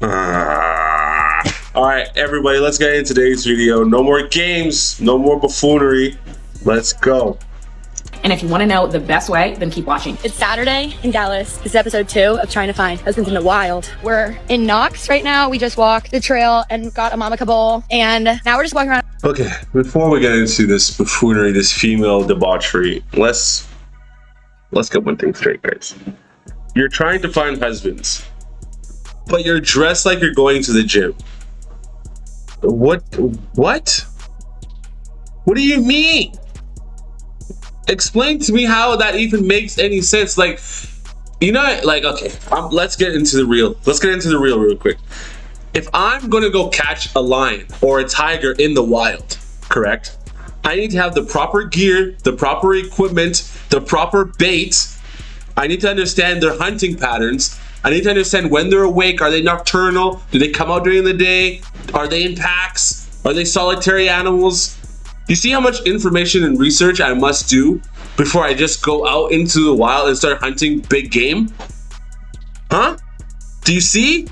All right, everybody, let's get into today's video. No more games, no more buffoonery. Let's go. And if you want to know the best way, then keep watching. It's Saturday in Dallas. This is episode 2 of Trying to Find Husbands in the Wild. We're in Knox right now. We just walked the trail and got a mama bowl, and now we're just walking around. Okay, before we get into this buffoonery, this female debauchery, let's get one thing straight, guys. You're trying to find husbands, but you're dressed like you're going to the gym. What? What do you mean? Explain to me how that even makes any sense. Like, you know, like, okay, let's get into the real. Let's get into the real quick. If I'm gonna go catch a lion or a tiger in the wild, correct? I need to have the proper gear, the proper equipment, the proper bait. I need to understand their hunting patterns. I need to understand when they're awake. Are they nocturnal? Do they come out during the day? Are they in packs? Are they solitary animals? You see how much information and research I must do before I just go out into the wild and start hunting big game? Huh? Do you see?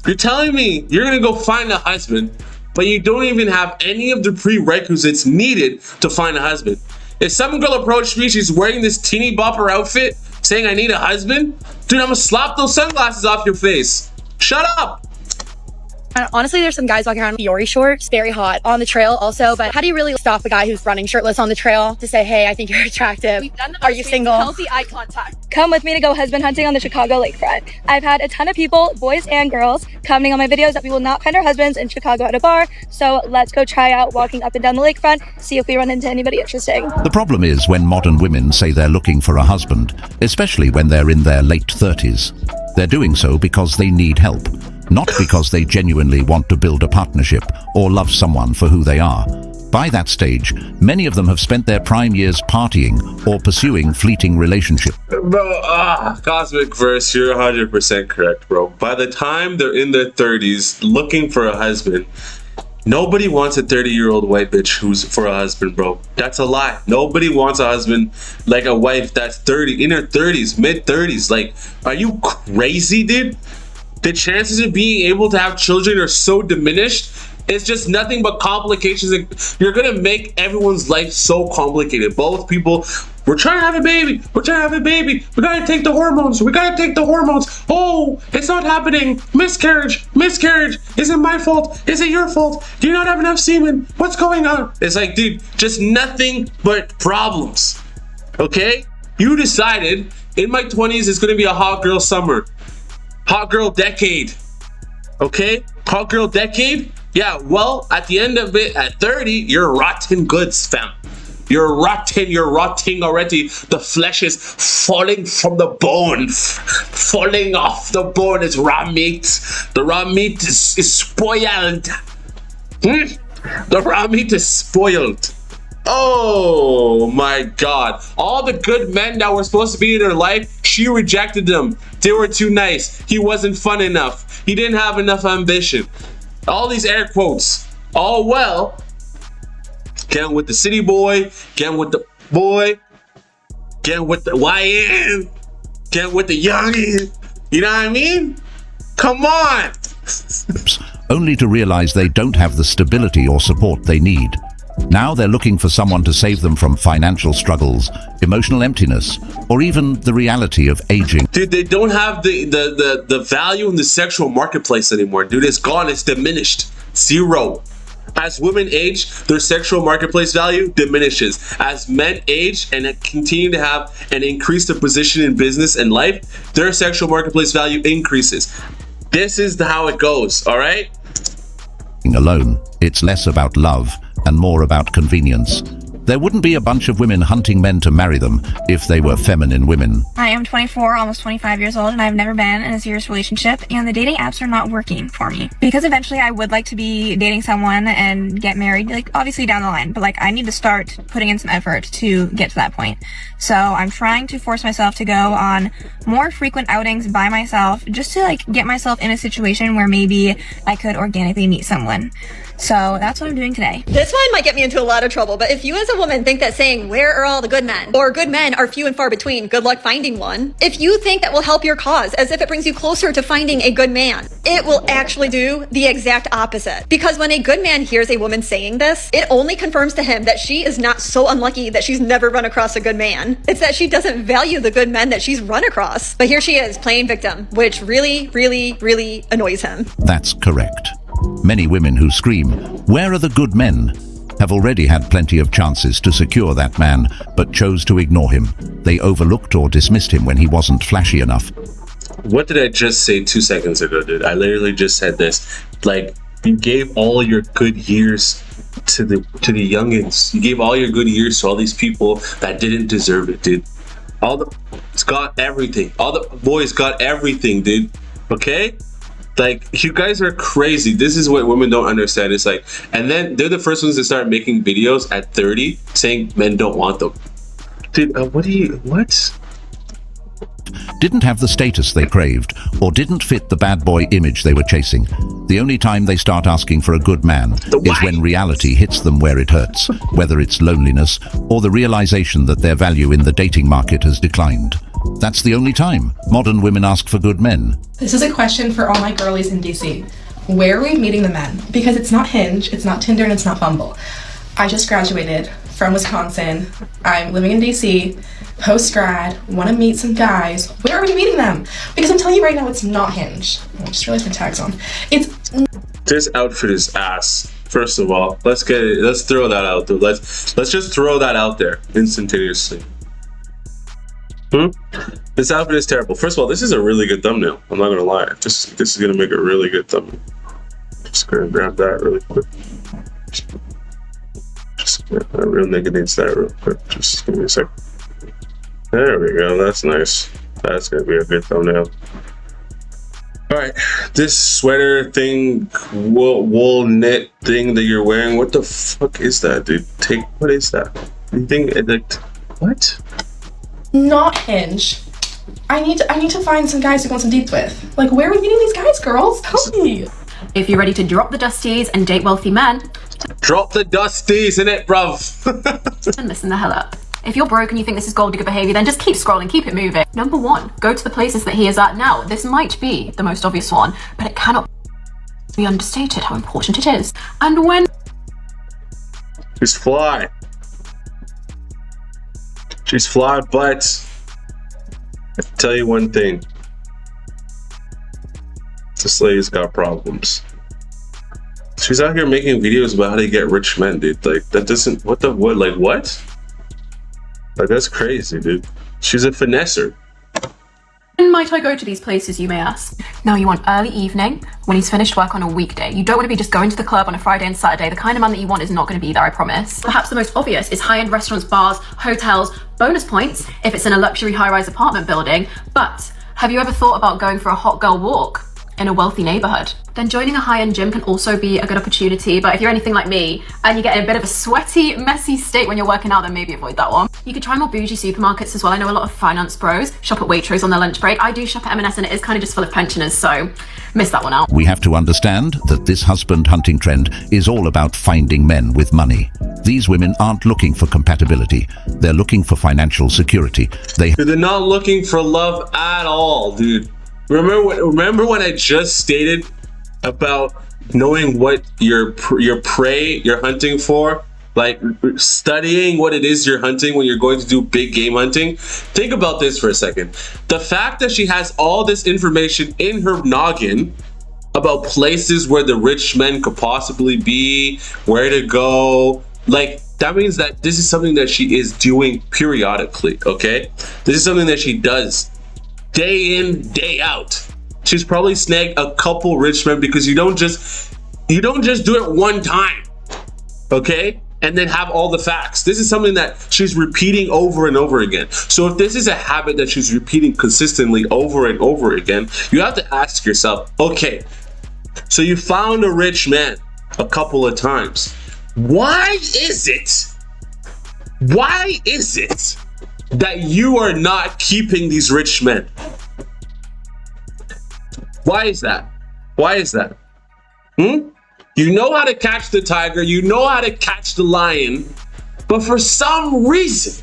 You're telling me you're gonna go find a husband, but you don't even have any of the prerequisites needed to find a husband. If some girl approached me, she's wearing this teeny bopper outfit, saying I need a husband, dude, I'm gonna slap those sunglasses off your face. Shut up. Honestly, there's some guys walking around in Fiore shorts, very hot on the trail also, but how do you really stop a guy who's running shirtless on the trail to say, hey, I think you're attractive? Are you single? Healthy eye contact. Come with me to go husband hunting on the Chicago lakefront. I've had a ton of people, boys and girls, commenting on my videos that we will not find our husbands in Chicago at a bar, so let's go try out walking up and down the lakefront, see if we run into anybody interesting. The problem is when modern women say they're looking for a husband, especially when they're in their late 30s. They're doing so because they need help, not because they genuinely want to build a partnership or love someone for who they are. By that stage, many of them have spent their prime years partying or pursuing fleeting relationships. Bro, Cosmic Verse, you're 100% correct, bro. By the time they're in their 30s looking for a husband, nobody wants a 30-year-old white bitch who's for a husband, bro. That's a lie. Nobody wants a husband like a wife that's 30, in her 30s, mid-30s. Like, are you crazy, dude? The chances of being able to have children are so diminished. It's just nothing but complications. You're gonna make everyone's life so complicated. Both people, we're trying to have a baby. We're trying to have a baby. We gotta take the hormones. We gotta take the hormones. Oh, it's not happening. Miscarriage. Miscarriage. Is it my fault? Is it your fault? Do you not have enough semen? What's going on? It's like, dude, just nothing but problems. Okay? You decided in my 20s it's gonna be a hot girl summer. Hot girl decade. Okay? Hot girl decade? Yeah, well, at the end of it, at 30, you're rotten goods, fam. You're rotting already. The flesh is falling from the bone. Falling off the bone is raw meat. The raw meat is spoiled. The raw meat is spoiled. Oh my God. All the good men that were supposed to be in her life, she rejected them. They were too nice. He wasn't fun enough. He didn't have enough ambition. All these air quotes. All well. Getting with the city boy. Getting with the boy. Getting with the YN. Getting with the youngin. You know what I mean? Come on. Only to realize they don't have the stability or support they need. Now they're looking for someone to save them from financial struggles, emotional emptiness, or even the reality of aging. Dude, they don't have the value in the sexual marketplace anymore. Dude, it's gone. It's diminished. Zero. As women age, their sexual marketplace value diminishes. As men age and continue to have and increase their position in business and life, their sexual marketplace value increases. This is how it goes, all right? Alone, it's less about love and more about convenience. There wouldn't be a bunch of women hunting men to marry them if they were feminine women. I am 24, almost 25 years old, and I've never been in a serious relationship, and the dating apps are not working for me. Because eventually I would like to be dating someone and get married, like obviously down the line, but like I need to start putting in some effort to get to that point. So I'm trying to force myself to go on more frequent outings by myself, just to like get myself in a situation where maybe I could organically meet someone. So that's what I'm doing today. This one might get me into a lot of trouble, but if you as a woman think that saying, where are all the good men? Or good men are few and far between, good luck finding one. If you think that will help your cause, as if it brings you closer to finding a good man, it will actually do the exact opposite. Because when a good man hears a woman saying this, it only confirms to him that she is not so unlucky that she's never run across a good man. It's that she doesn't value the good men that she's run across. But here she is, playing victim, which really, really, really annoys him. That's correct. Many women who scream, "Where are the good men?" have already had plenty of chances to secure that man, but chose to ignore him. They overlooked or dismissed him when he wasn't flashy enough. What did I just say 2 seconds ago, dude? I literally just said this. Like, you gave all your good years to the youngins. You gave all your good years to all these people that didn't deserve it, dude. It's got everything. All the boys got everything, dude. Okay? Like, you guys are crazy. This is what women don't understand. It's like, and then they're the first ones to start making videos at 30 saying men don't want them. Dude, what? Didn't have the status they craved, or didn't fit the bad boy image they were chasing. The only time they start asking for a good man is when reality hits them where it hurts, whether it's loneliness or the realization that their value in the dating market has declined. That's the only time modern women ask for good men. This is a question for all my girlies in DC. Where are we meeting the men? Because it's not Hinge, it's not Tinder, and it's not Bumble. I just graduated from Wisconsin. I'm living in DC, post-grad, want to meet some guys. Where are we meeting them? Because I'm telling you right now, it's not Hinge. I just realized my tag's on. This outfit is ass. First of all, let's throw that out there. Let's just throw that out there instantaneously. This outfit is terrible. First of all, this is a really good thumbnail. I'm not gonna lie. This is gonna make a really good thumbnail. Just gonna grab that really quick. Just that real nigga needs that real quick. Just give me a sec. There we go. That's nice. That's gonna be a good thumbnail. All right, this sweater thing, wool knit thing that you're wearing. What the fuck is that, dude? What is that? You think like what? Not Hinge. I need to find some guys to go on some dates with. Like, where are we meeting these guys, girls? Help me. If you're ready to drop the dusties and date wealthy men, drop the dusties in it, bruv. and listen the hell up. If you're broke and you think this is gold digger behavior, then just keep scrolling, keep it moving. Number 1, go to the places that he is at now. This might be the most obvious one, but it cannot be understated how important it is. And when she's fly. She's fly, but I can tell you one thing. This lady's got problems. She's out here making videos about how to get rich men, dude. Like, that doesn't, what? Like, that's crazy, dude. She's a finesser. When might I go to these places, you may ask? Now you want early evening, when he's finished work on a weekday. You don't want to be just going to the club on a Friday and Saturday. The kind of man that you want is not going to be there, I promise. Perhaps the most obvious is high-end restaurants, bars, hotels, bonus points if it's in a luxury high-rise apartment building. But have you ever thought about going for a hot girl walk in a wealthy neighborhood? Then joining a high-end gym can also be a good opportunity, but if you're anything like me and you get in a bit of a sweaty, messy state when you're working out, then maybe avoid that one. You could try more bougie supermarkets as well. I know a lot of finance bros shop at Waitrose on their lunch break. I do shop at M&S and it is kind of just full of pensioners, so miss that one out. We have to understand that this husband hunting trend is all about finding men with money. These women aren't looking for compatibility. They're looking for financial security. They're not looking for love at all, dude. Remember when I just stated about knowing what your prey you're hunting for, like studying what it is you're hunting when you're going to do big game hunting? Think about this for a second. The fact that she has all this information in her noggin about places where the rich men could possibly be, where to go, like, that means that this is something that she is doing periodically, okay? This is something that she does day in, day out. She's probably snagged a couple rich men, because you don't just do it one time, okay? And then have all the facts. This is something that she's repeating over and over again. So if this is a habit that she's repeating consistently over and over again, you have to ask yourself, okay, so you found a rich man a couple of times. Why is it that you are not keeping these rich men? Why is that? You know how to catch the tiger, you know how to catch the lion, but for some reason,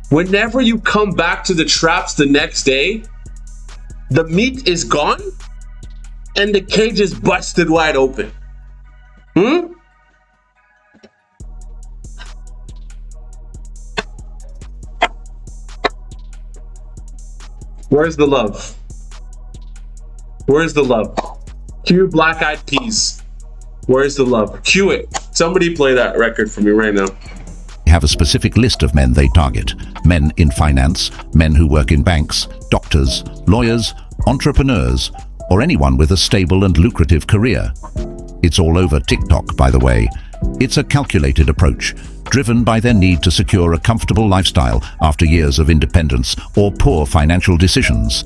whenever you come back to the traps the next day, the meat is gone and the cage is busted wide open. Where's the love? Where's the love? Cue Black Eyed Peas. Where's the love? Cue it. Somebody play that record for me right now. Have a specific list of men they target. Men in finance, men who work in banks, doctors, lawyers, entrepreneurs, or anyone with a stable and lucrative career. It's all over TikTok, by the way. It's a calculated approach, driven by their need to secure a comfortable lifestyle after years of independence or poor financial decisions.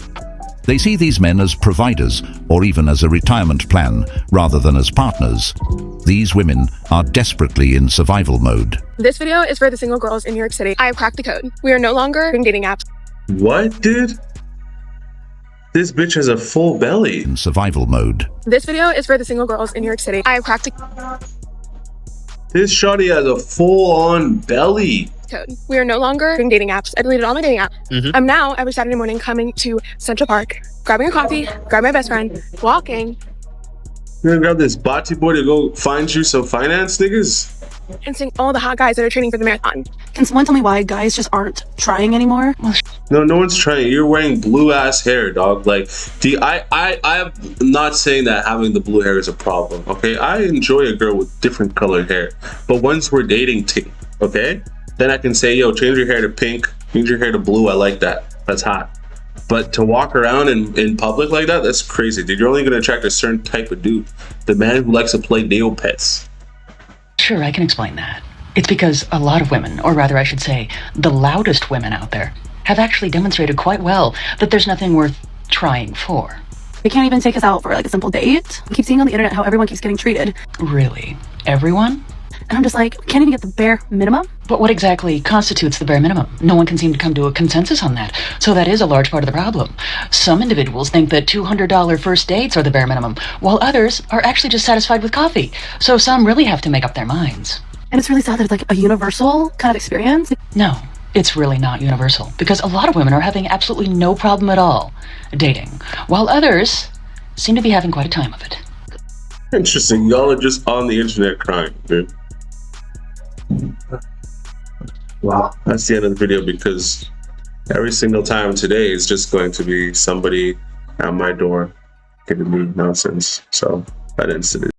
They see these men as providers or even as a retirement plan rather than as partners. These women are desperately in survival mode. This video is for the single girls in New York City. I have cracked the code. We are no longer doing dating apps. What, dude? This bitch has a full belly. In survival mode. This video is for the single girls in New York City. I have cracked the This shawty has a full-on belly. code. We are no longer doing dating apps. I deleted all my dating apps. I'm now every Saturday morning coming to Central Park, grabbing a coffee, grab my best friend, walking, You're gonna grab this bocce boy to go find you some finance niggas? and seeing all the hot guys that are training for the marathon. Can someone tell me why guys just aren't trying anymore? No, no one's trying. You're wearing blue ass hair, dog. Like, I'm not saying that having the blue hair is a problem. Okay, I enjoy a girl with different colored hair, but once we're dating, okay, then I can say, yo, change your hair to pink, change your hair to blue. I like that. That's hot. But to walk around in public like that, that's crazy, dude. You're only gonna attract a certain type of dude, the man who likes to play Neopets. Sure, I can explain that. It's because a lot of women, or rather I should say, the loudest women out there, have actually demonstrated quite well that there's nothing worth trying for. They can't even take us out for like a simple date. I keep seeing on the internet how everyone keeps getting treated. Really? Everyone? And I'm just like, can't even get the bare minimum? But what exactly constitutes the bare minimum? No one can seem to come to a consensus on that. So that is a large part of the problem. Some individuals think that $200 first dates are the bare minimum, while others are actually just satisfied with coffee. So some really have to make up their minds. And it's really sad that it's like a universal kind of experience. No, it's really not universal, because a lot of women are having absolutely no problem at all dating, while others seem to be having quite a time of it. Interesting. Y'all are just on the internet crying, dude. Wow, that's the end of the video, because every single time today is just going to be somebody at my door giving me nonsense. So that incident.